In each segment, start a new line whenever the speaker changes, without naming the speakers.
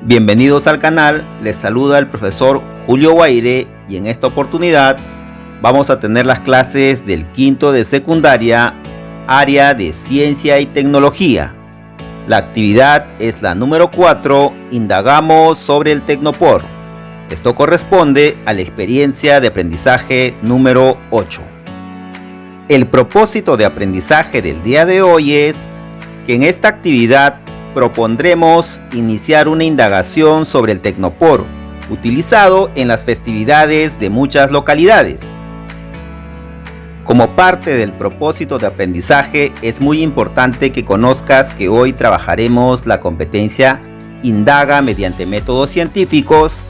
Bienvenidos al canal, les saluda el profesor Julio Guaire y en esta oportunidad vamos a tener las clases del quinto de secundaria, área de ciencia y tecnología. La actividad es la número 4, indagamos sobre el Tecnopor. Esto corresponde a la experiencia de aprendizaje número 8. El propósito de aprendizaje del día de hoy es que en esta actividad propondremos iniciar una indagación sobre el Tecnopor, utilizado en las festividades de muchas localidades. Como parte del propósito de aprendizaje, es muy importante que conozcas que hoy trabajaremos la competencia Indaga mediante métodos científicos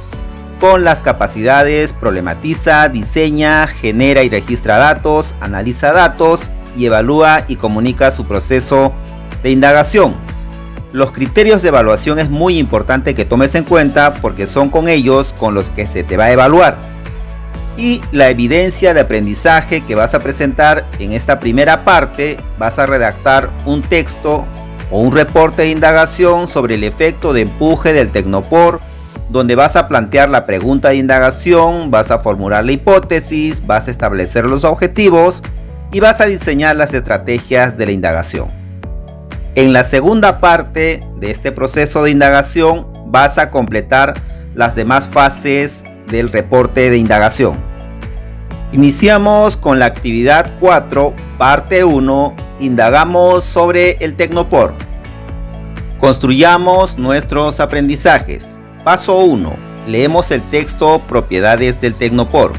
con las capacidades problematiza, diseña, genera y registra datos, analiza datos y evalúa y comunica su proceso de indagación. Los criterios de evaluación es muy importante que tomes en cuenta porque son con ellos con los que se te va a evaluar. Y la evidencia de aprendizaje que vas a presentar en esta primera parte, vas a redactar un texto o un reporte de indagación sobre el efecto de empuje del Tecnopor, donde vas a plantear la pregunta de indagación, vas a formular la hipótesis, vas a establecer los objetivos y vas a diseñar las estrategias de la indagación. En la segunda parte de este proceso de indagación vas a completar las demás fases del reporte de indagación. Iniciamos con la actividad 4, parte 1, indagamos sobre el Tecnopor. Construyamos nuestros aprendizajes. Paso 1, leemos el texto Propiedades del Tecnopor.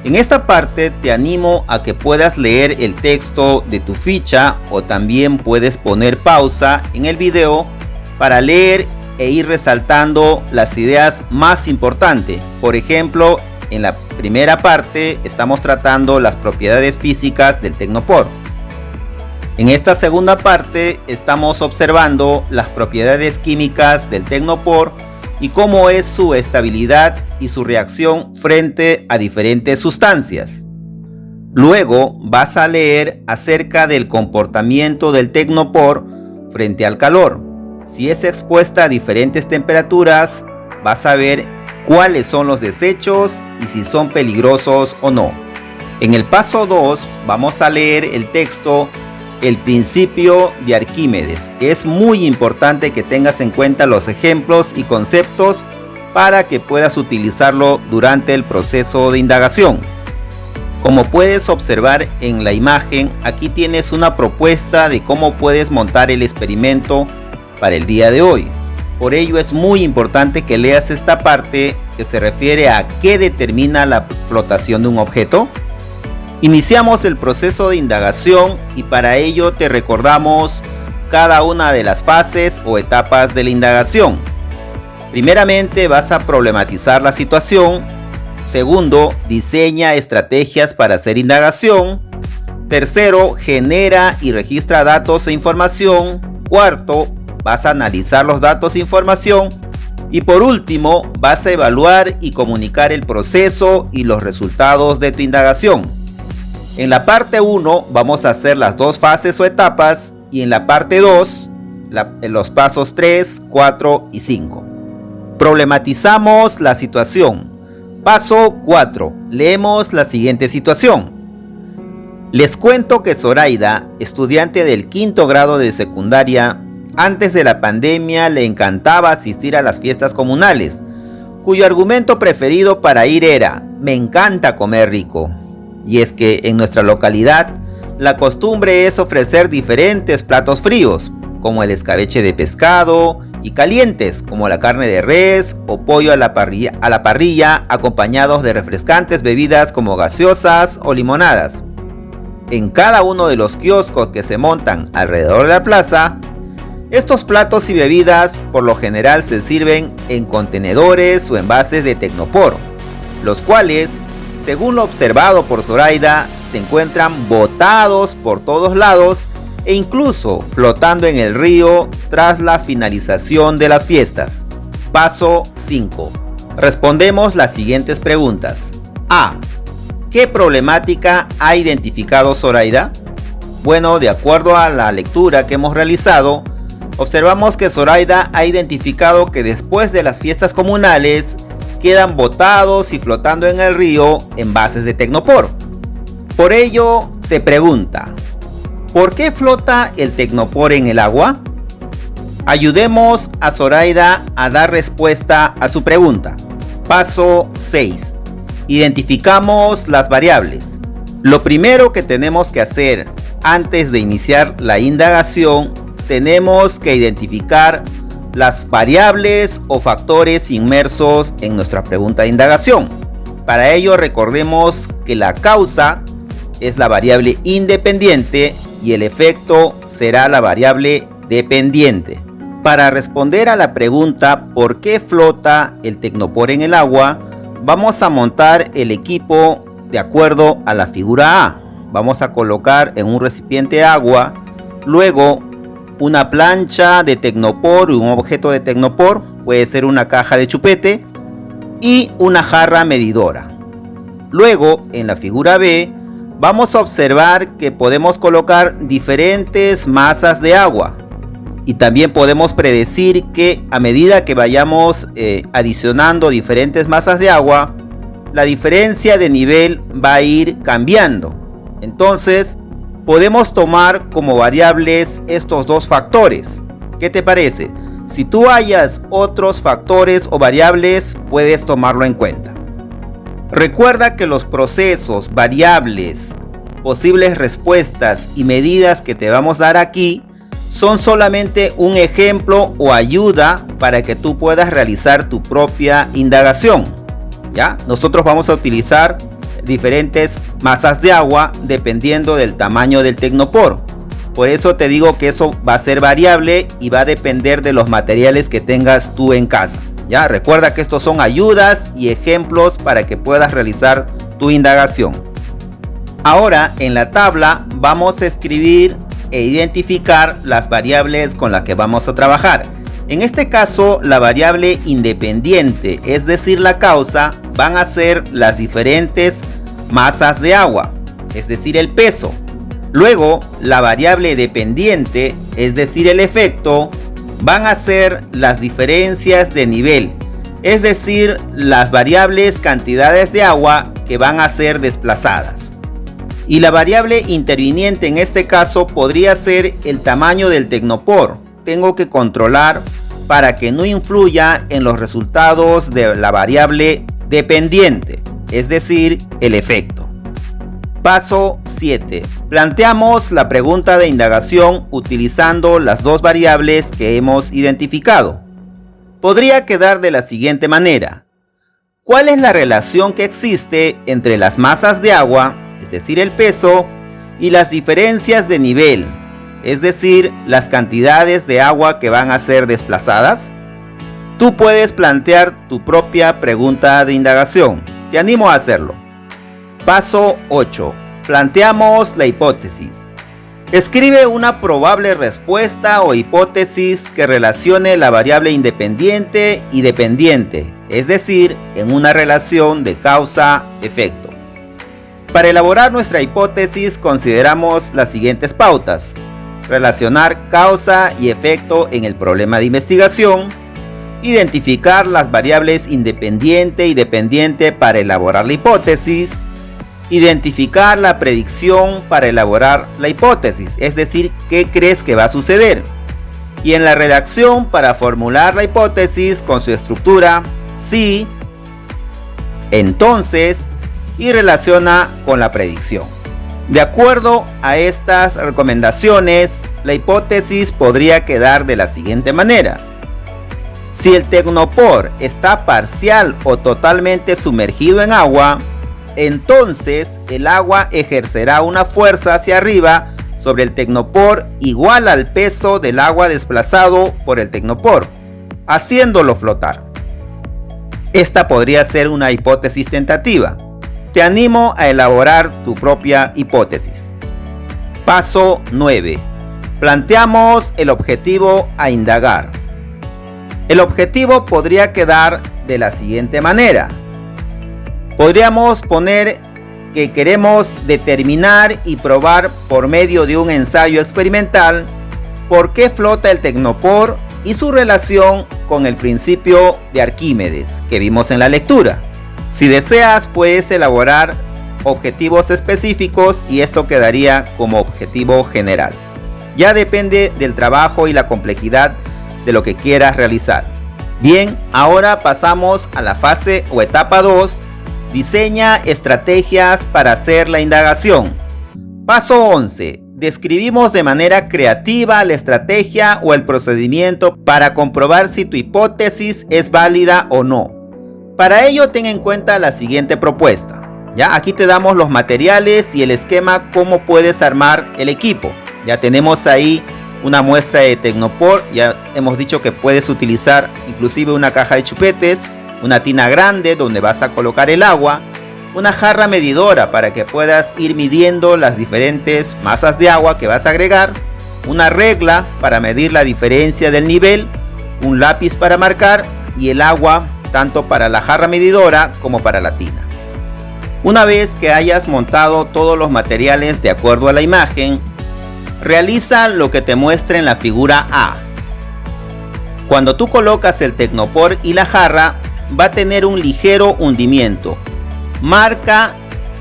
En esta parte te animo a que puedas leer el texto de tu ficha o también puedes poner pausa en el video para leer e ir resaltando las ideas más importantes. Por ejemplo, en la primera parte estamos tratando las propiedades físicas del Tecnopor. En esta segunda parte estamos observando las propiedades químicas del Tecnopor y cómo es su estabilidad y su reacción frente a diferentes sustancias. Luego vas a leer acerca del comportamiento del Tecnopor frente al calor. Si es expuesta a diferentes temperaturas, vas a ver cuáles son los desechos y si son peligrosos o no. En el paso 2 vamos a leer el texto El principio de Arquímedes, que es muy importante que tengas en cuenta los ejemplos y conceptos para que puedas utilizarlo durante el proceso de indagación. Como puedes observar en la imagen, aquí tienes una propuesta de cómo puedes montar el experimento para el día de hoy. Por ello es muy importante que leas esta parte que se refiere a qué determina la flotación de un objeto. Iniciamos el proceso de indagación y para ello te recordamos cada una de las fases o etapas de la indagación. Primeramente vas a problematizar la situación. Segundo, diseña estrategias para hacer indagación. Tercero, genera y registra datos e información. Cuarto, vas a analizar los datos e información. Y por último, vas a evaluar y comunicar el proceso y los resultados de tu indagación. En la parte 1 vamos a hacer las dos fases o etapas y en la parte 2 los pasos 3, 4 y 5. Problematizamos la situación. Paso 4. Leemos la siguiente situación. Les cuento que Zoraida, estudiante del quinto grado de secundaria, antes de la pandemia le encantaba asistir a las fiestas comunales, cuyo argumento preferido para ir era: me encanta comer rico. Y es que en nuestra localidad la costumbre es ofrecer diferentes platos fríos, como el escabeche de pescado, y calientes, como la carne de res o pollo a la parrilla, acompañados de refrescantes bebidas como gaseosas o limonadas. En cada uno de los kioscos que se montan alrededor de la plaza, estos platos y bebidas por lo general se sirven en contenedores o envases de Tecnopor, los cuales, según lo observado por Zoraida, se encuentran botados por todos lados e incluso flotando en el río tras la finalización de las fiestas. Paso 5. Respondemos las siguientes preguntas. A. ¿Qué problemática ha identificado Zoraida? Bueno, de acuerdo a la lectura que hemos realizado, observamos que Zoraida ha identificado que después de las fiestas comunales quedan botados y flotando en el río envases de Tecnopor. Por ello se pregunta, ¿por qué flota el Tecnopor en el agua? Ayudemos a Zoraida a dar respuesta a su pregunta. Paso 6. Identificamos las variables. Lo primero que tenemos que hacer antes de iniciar la indagación, tenemos que identificar las variables o factores inmersos en nuestra pregunta de indagación. Para ello recordemos que la causa es la variable independiente y el efecto será la variable dependiente. Para responder a la pregunta ¿por qué flota el Tecnopor en el agua?, vamos a montar el equipo de acuerdo a la figura A. Vamos a colocar en un recipiente agua, luego una plancha de Tecnopor y un objeto de Tecnopor, puede ser una caja de chupete, y una jarra medidora. Luego, en la figura B, vamos a observar que podemos colocar diferentes masas de agua. Y también podemos predecir que a medida que vayamos adicionando diferentes masas de agua, la diferencia de nivel va a ir cambiando. Entonces, podemos tomar como variables estos dos factores. ¿Qué te parece? Si tú hallas otros factores o variables, puedes tomarlo en cuenta. Recuerda que los procesos, variables, posibles respuestas y medidas que te vamos a dar aquí son solamente un ejemplo o ayuda para que tú puedas realizar tu propia indagación. ¿Ya? Nosotros vamos a utilizar diferentes masas de agua dependiendo del tamaño del Tecnopor. Por eso te digo que eso va a ser variable y va a depender de los materiales que tengas tú en casa. ¿Ya? Recuerda que estos son ayudas y ejemplos para que puedas realizar tu indagación. Ahora en la tabla vamos a escribir e identificar las variables con las que vamos a trabajar. En este caso, la variable independiente, es decir, la causa, van a ser las diferentes masas de agua, es decir, el peso. Luego, la variable dependiente, es decir, el efecto, van a ser las diferencias de nivel, es decir, las variables cantidades de agua que van a ser desplazadas. Y la variable interviniente en este caso podría ser el tamaño del Tecnopor. Tengo que controlar para que no influya en los resultados de la variable dependiente, es decir, el efecto. Paso 7. Planteamos la pregunta de indagación utilizando las dos variables que hemos identificado. Podría quedar de la siguiente manera. ¿Cuál es la relación que existe entre las masas de agua, es decir, el peso, y las diferencias de nivel, es decir, las cantidades de agua que van a ser desplazadas? Tú puedes plantear tu propia pregunta de indagación. Te animo a hacerlo. Paso 8. Planteamos la hipótesis. Escribe una probable respuesta o hipótesis que relacione la variable independiente y dependiente, es decir, en una relación de causa-efecto. Para elaborar nuestra hipótesis consideramos las siguientes pautas: relacionar causa y efecto en el problema de investigación, identificar las variables independiente y dependiente para elaborar la hipótesis, identificar la predicción para elaborar la hipótesis, es decir, qué crees que va a suceder, y en la redacción para formular la hipótesis con su estructura sí, entonces y relaciona con la predicción. De acuerdo a estas recomendaciones, la hipótesis podría quedar de la siguiente manera. Si el Tecnopor está parcial o totalmente sumergido en agua, entonces el agua ejercerá una fuerza hacia arriba sobre el Tecnopor igual al peso del agua desplazado por el Tecnopor, haciéndolo flotar. Esta podría ser una hipótesis tentativa. Te animo a elaborar tu propia hipótesis. Paso 9. Planteamos el objetivo a indagar. El objetivo podría quedar de la siguiente manera. Podríamos poner que queremos determinar y probar por medio de un ensayo experimental por qué flota el Tecnopor y su relación con el principio de Arquímedes que vimos en la lectura. Si deseas, puedes elaborar objetivos específicos y esto quedaría como objetivo general. Ya depende del trabajo y la complejidad de lo que quieras realizar. Bien, ahora pasamos a la fase o etapa 2. Diseña estrategias para hacer la indagación. Paso 11. Describimos de manera creativa la estrategia o el procedimiento para comprobar si tu hipótesis es válida o no. Para ello, ten en cuenta la siguiente propuesta. Ya aquí te damos los materiales y el esquema cómo puedes armar el equipo. Ya tenemos ahí una muestra de Tecnopor. Ya hemos dicho que puedes utilizar inclusive una caja de chupetes, una tina grande donde vas a colocar el agua, una jarra medidora para que puedas ir midiendo las diferentes masas de agua que vas a agregar, una regla para medir la diferencia del nivel, un lápiz para marcar y el agua tanto para la jarra medidora como para la tina. Una vez que hayas montado todos los materiales de acuerdo a la imagen, realiza lo que te muestra en la figura A. Cuando tú colocas el Tecnopor y la jarra, va a tener un ligero hundimiento. Marca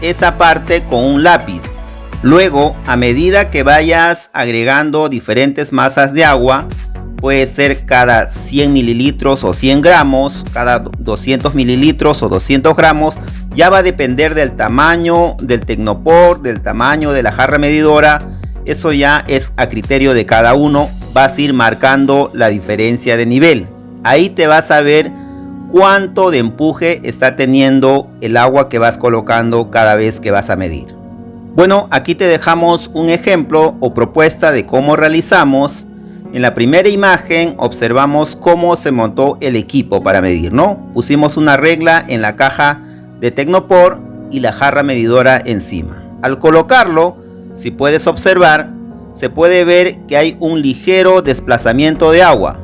esa parte con un lápiz. Luego, a medida que vayas agregando diferentes masas de agua, puede ser cada 100 mililitros o 100 gramos, cada 200 mililitros o 200 gramos, ya va a depender del tamaño del Tecnopor, del tamaño de la jarra medidora. Eso ya es a criterio de cada uno. Vas a ir marcando la diferencia de nivel. Ahí te vas a ver cuánto de empuje está teniendo el agua que vas colocando cada vez que vas a medir. Bueno, aquí te dejamos un ejemplo o propuesta de cómo realizamos. En la primera imagen observamos cómo se montó el equipo para medir, ¿no? Pusimos una regla en la caja de Tecnopor y la jarra medidora encima. Al colocarlo, si puedes observar, se puede ver que hay un ligero desplazamiento de agua.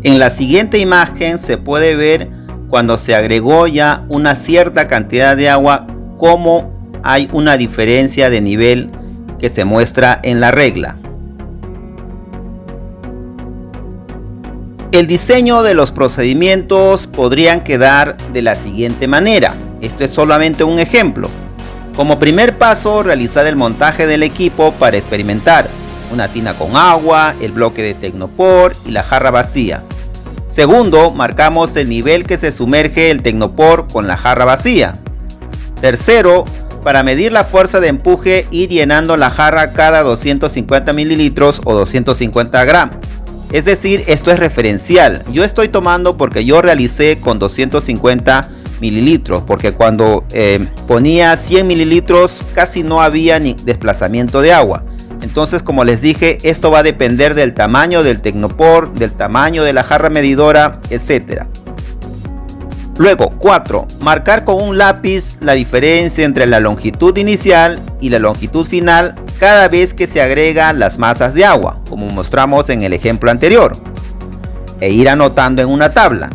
En la siguiente imagen se puede ver cuando se agregó ya una cierta cantidad de agua, cómo hay una diferencia de nivel que se muestra en la regla. El diseño de los procedimientos podrían quedar de la siguiente manera. Esto es solamente un ejemplo. Como primer paso, realizar el montaje del equipo para experimentar. Una tina con agua, el bloque de Tecnopor y la jarra vacía. Segundo, marcamos el nivel que se sumerge el Tecnopor con la jarra vacía. Tercero, para medir la fuerza de empuje, ir llenando la jarra cada 250 mililitros o 250 gramos. Es decir, esto es referencial. Yo estoy tomando porque yo realicé con 250 mililitros, porque cuando ponía 100 mililitros casi no había ni desplazamiento de agua. Entonces, como les dije, esto va a depender del tamaño del Tecnopor, del tamaño de la jarra medidora, etc. Luego, 4. Marcar con un lápiz la diferencia entre la longitud inicial y la longitud final cada vez que se agregan las masas de agua, como mostramos en el ejemplo anterior, e ir anotando en una tabla.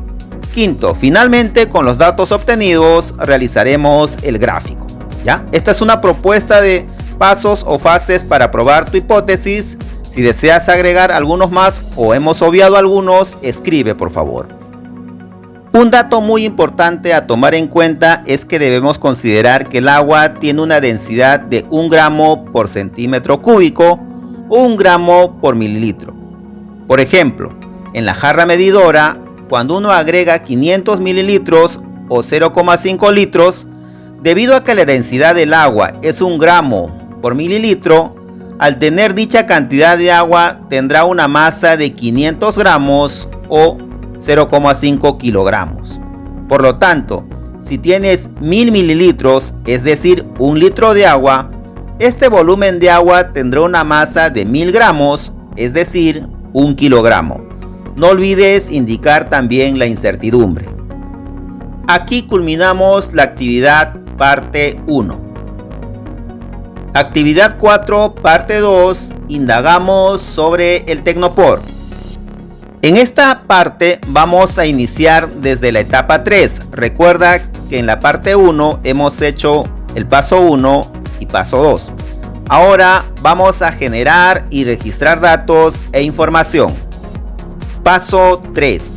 Quinto, finalmente con los datos obtenidos realizaremos el gráfico. ¿Ya? Esta es una propuesta de pasos o fases para probar tu hipótesis. Si deseas agregar algunos más o hemos obviado algunos, escribe por favor. Un dato muy importante a tomar en cuenta es que debemos considerar que el agua tiene una densidad de 1 gramo por centímetro cúbico o 1 gramo por mililitro. Por ejemplo, en la jarra medidora, cuando uno agrega 500 mililitros o 0,5 litros, debido a que la densidad del agua es 1 gramo por mililitro, al tener dicha cantidad de agua tendrá una masa de 500 gramos o 0,5 kilogramos. Por lo tanto, si tienes 1000 mililitros, es decir, 1 litro de agua, este volumen de agua tendrá una masa de 1000 gramos, es decir, 1 kilogramo. No olvides indicar también la incertidumbre. Aquí culminamos la actividad parte 1. Actividad 4, parte 2, indagamos sobre el Tecnopor. En esta parte vamos a iniciar desde la etapa 3. Recuerda que en la parte 1 hemos hecho el paso 1 y paso 2. Ahora vamos a generar y registrar datos e información. Paso 3.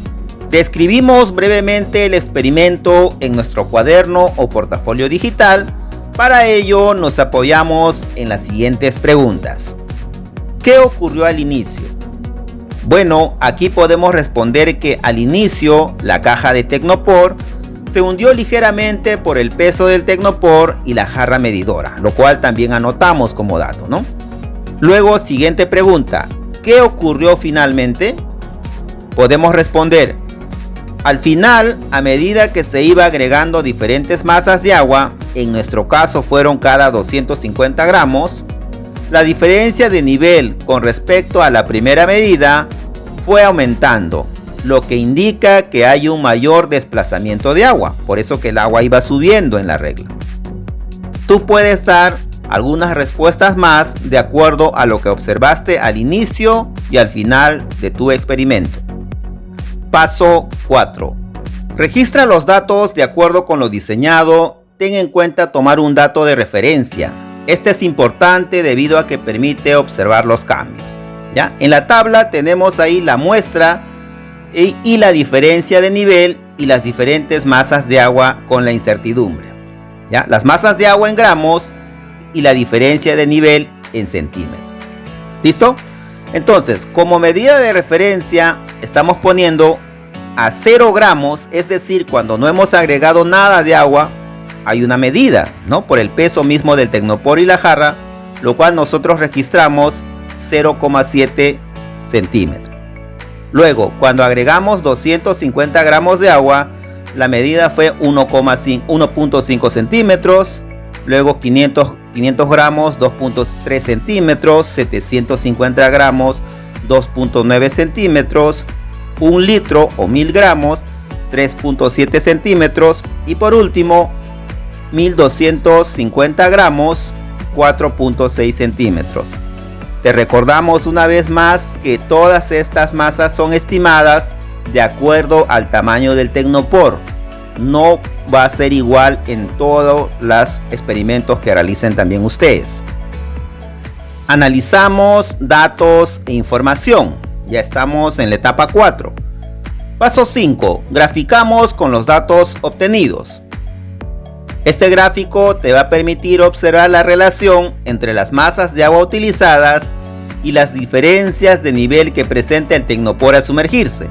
Describimos brevemente el experimento en nuestro cuaderno o portafolio digital. Para ello nos apoyamos en las siguientes preguntas. ¿Qué ocurrió al inicio? Bueno, aquí podemos responder que al inicio la caja de Tecnopor se hundió ligeramente por el peso del Tecnopor y la jarra medidora, lo cual también anotamos como dato, ¿no? Luego, siguiente pregunta. ¿Qué ocurrió finalmente? Podemos responder: al final, a medida que se iba agregando diferentes masas de agua, en nuestro caso fueron cada 250 gramos, la diferencia de nivel con respecto a la primera medida fue aumentando, lo que indica que hay un mayor desplazamiento de agua, por eso que el agua iba subiendo en la regla. Tú puedes dar algunas respuestas más de acuerdo a lo que observaste al inicio y al final de tu experimento. Paso 4. Registra los datos de acuerdo con lo diseñado. Ten en cuenta tomar un dato de referencia. Este es importante debido a que permite observar los cambios. ¿Ya? En la tabla tenemos ahí la muestra y la diferencia de nivel y las diferentes masas de agua con la incertidumbre. ¿Ya? Las masas de agua en gramos y la diferencia de nivel en centímetros. ¿Listo? Entonces, como medida de referencia estamos poniendo a 0 gramos, es decir, cuando no hemos agregado nada de agua, hay una medida, ¿no? Por el peso mismo del Tecnopor y la jarra, lo cual nosotros registramos 0,7 centímetros. Luego, cuando agregamos 250 gramos de agua, la medida fue 1.5 centímetros. Luego 500 gramos, 2.3 centímetros. 750 gramos, 2.9 centímetros. 1 litro o 1000 gramos, 3.7 centímetros. Y por último, 1250 gramos, 4.6 centímetros. Te recordamos una vez más que todas estas masas son estimadas de acuerdo al tamaño del Tecnopor. No va a ser igual en todos los experimentos que realicen también ustedes. Analizamos datos e información. Ya estamos en la etapa 4. Paso 5. Graficamos con los datos obtenidos. Este gráfico te va a permitir observar la relación entre las masas de agua utilizadas y las diferencias de nivel que presenta el Tecnopor al sumergirse.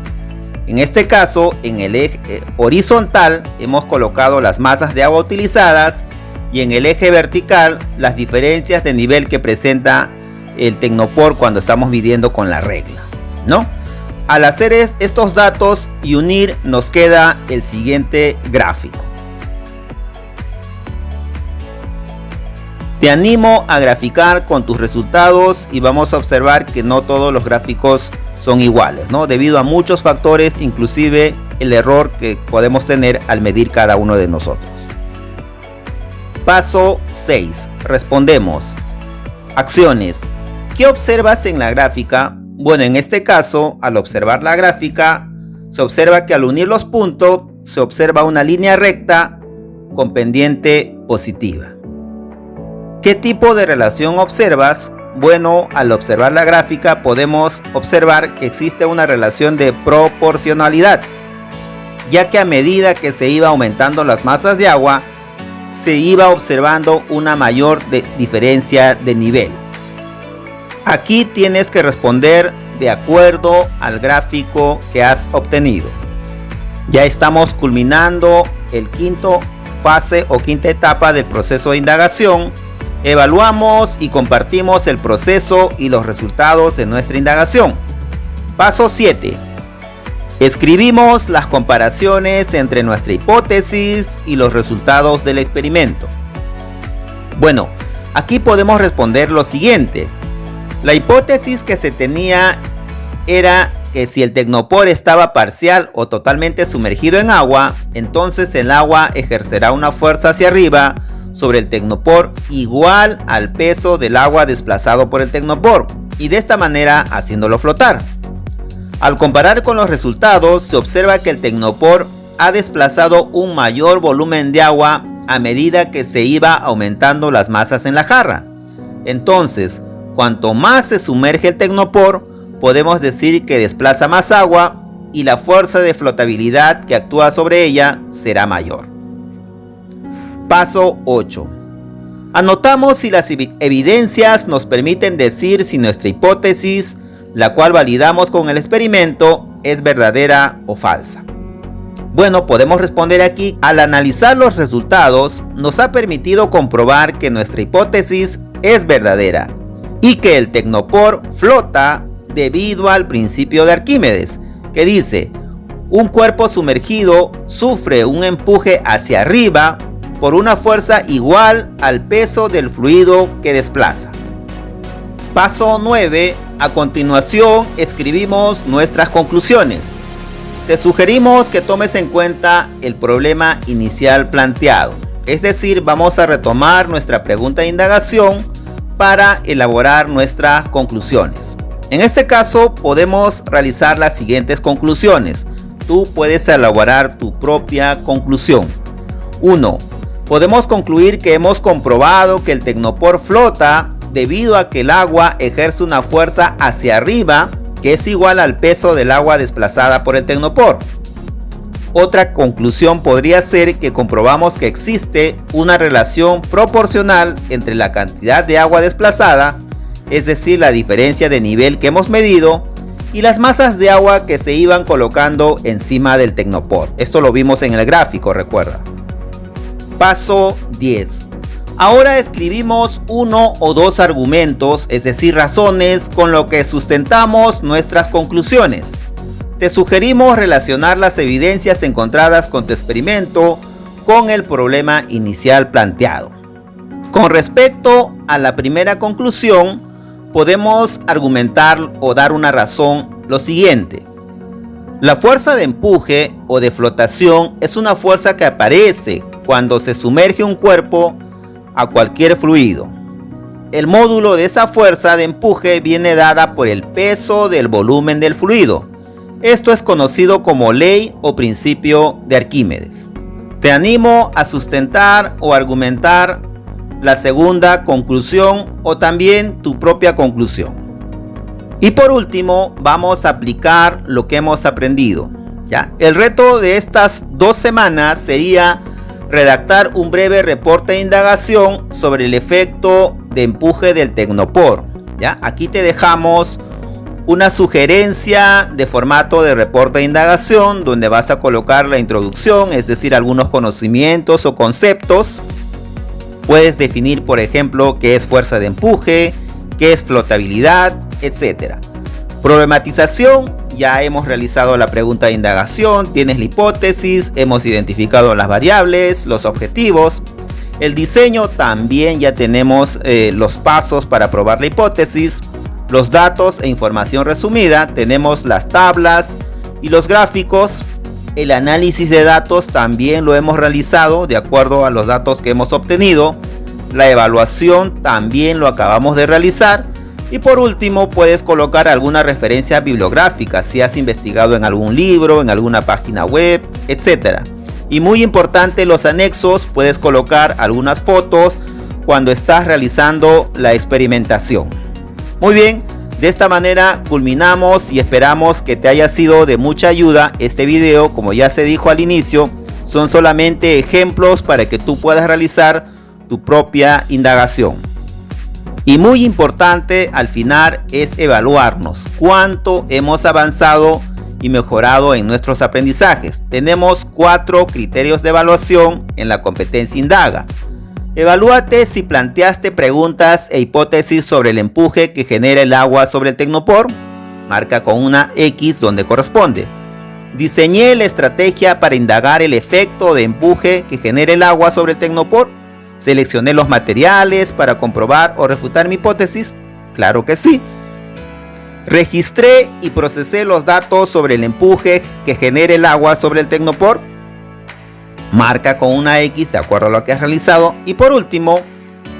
En este caso, en el eje horizontal hemos colocado las masas de agua utilizadas y en el eje vertical las diferencias de nivel que presenta el Tecnopor cuando estamos midiendo con la regla, ¿no? Al hacer estos datos y unir, nos queda el siguiente gráfico. Te animo a graficar con tus resultados y vamos a observar que no todos los gráficos son iguales, ¿no? Debido a muchos factores, inclusive el error que podemos tener al medir cada uno de nosotros. Paso 6. Respondemos. Acciones. ¿Qué observas en la gráfica? Bueno, en este caso, al observar la gráfica, se observa que al unir los puntos, se observa una línea recta con pendiente positiva. ¿Qué tipo de relación observas? Bueno, al observar la gráfica podemos observar que existe una relación de proporcionalidad, ya que a medida que se iba aumentando las masas de agua, se iba observando una mayor diferencia de nivel. Aquí tienes que responder de acuerdo al gráfico que has obtenido. Ya estamos culminando el quinto fase o quinta etapa del proceso de indagación. Evaluamos y compartimos el proceso y los resultados de nuestra indagación. Paso 7. Escribimos las comparaciones entre nuestra hipótesis y los resultados del experimento. Bueno, aquí podemos responder lo siguiente. La hipótesis que se tenía era que si el Tecnopor estaba parcial o totalmente sumergido en agua, entonces el agua ejercerá una fuerza hacia arriba sobre el Tecnopor igual al peso del agua desplazado por el Tecnopor y de esta manera haciéndolo flotar. Al comparar con los resultados, se observa que el Tecnopor ha desplazado un mayor volumen de agua a medida que se iba aumentando las masas en la jarra. Entonces, cuanto más se sumerge el Tecnopor, podemos decir que desplaza más agua y la fuerza de flotabilidad que actúa sobre ella será mayor. Paso 8. Anotamos si las evidencias nos permiten decir si nuestra hipótesis, la cual validamos con el experimento, es verdadera o falsa. Bueno, podemos responder aquí. Al analizar los resultados, nos ha permitido comprobar que nuestra hipótesis es verdadera y que el Tecnopor flota debido al principio de Arquímedes, que dice: un cuerpo sumergido sufre un empuje hacia arriba por una fuerza igual al peso del fluido que desplaza. Paso 9. A continuación escribimos nuestras conclusiones. Te sugerimos que tomes en cuenta el problema inicial planteado, es decir, vamos a retomar nuestra pregunta de indagación para elaborar nuestras conclusiones. En este caso podemos realizar las siguientes conclusiones. Tú puedes elaborar tu propia conclusión. 1. Podemos concluir que hemos comprobado que el Tecnopor flota debido a que el agua ejerce una fuerza hacia arriba que es igual al peso del agua desplazada por el Tecnopor. Otra conclusión podría ser que comprobamos que existe una relación proporcional entre la cantidad de agua desplazada, es decir, la diferencia de nivel que hemos medido, y las masas de agua que se iban colocando encima del Tecnopor. Esto lo vimos en el gráfico, recuerda. Paso 10. Ahora escribimos uno o dos argumentos, es decir, razones con lo que sustentamos nuestras conclusiones. Te sugerimos relacionar las evidencias encontradas con tu experimento con el problema inicial planteado. Con respecto a la primera conclusión, podemos argumentar o dar una razón lo siguiente. La fuerza de empuje o de flotación es una fuerza que aparece cuando se sumerge un cuerpo a cualquier fluido. El módulo de esa fuerza de empuje viene dada por el peso del volumen del fluido. Esto es conocido como ley o principio de Arquímedes. Te animo a sustentar o argumentar la segunda conclusión o también tu propia conclusión. Y por último, vamos a aplicar lo que hemos aprendido. ¿Ya? El reto de estas 2 semanas sería redactar un breve reporte de indagación sobre el efecto de empuje del Tecnopor. ¿Ya? Aquí te dejamos una sugerencia de formato de reporte de indagación donde vas a colocar la introducción, es decir, algunos conocimientos o conceptos. Puedes definir, por ejemplo, qué es fuerza de empuje, qué es flotabilidad, etc. Problematización. Ya hemos realizado la pregunta de indagación, tienes la hipótesis, hemos identificado las variables, los objetivos. El diseño también ya tenemos los pasos para probar la hipótesis. Los datos e información resumida, tenemos las tablas y los gráficos. El análisis de datos también lo hemos realizado de acuerdo a los datos que hemos obtenido. La evaluación también lo acabamos de realizar. Y por último, puedes colocar alguna referencia bibliográfica si has investigado en algún libro, en alguna página web, etc. Y muy importante, los anexos, puedes colocar algunas fotos cuando estás realizando la experimentación. Muy bien, de esta manera culminamos y esperamos que te haya sido de mucha ayuda este video. Como ya se dijo al inicio, son solamente ejemplos para que tú puedas realizar tu propia indagación. Y muy importante al final es evaluarnos cuánto hemos avanzado y mejorado en nuestros aprendizajes. Tenemos 4 criterios de evaluación en la competencia Indaga. Evalúate si planteaste preguntas e hipótesis sobre el empuje que genera el agua sobre el Tecnopor. Marca con una X donde corresponde. Diseñé la estrategia para indagar el efecto de empuje que genera el agua sobre el Tecnopor. ¿Seleccioné los materiales para comprobar o refutar mi hipótesis? Claro que sí. ¿Registré y procesé los datos sobre el empuje que genera el agua sobre el Tecnopor? Marca con una X de acuerdo a lo que has realizado. Y por último,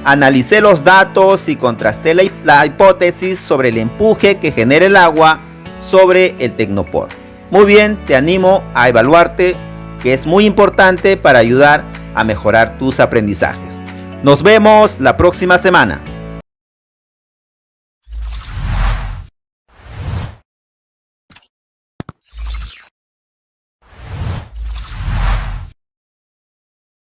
analicé los datos y contrasté la hipótesis sobre el empuje que genera el agua sobre el Tecnopor. Muy bien, te animo a evaluarte, que es muy importante para ayudar a mejorar tus aprendizajes. Nos vemos la próxima semana.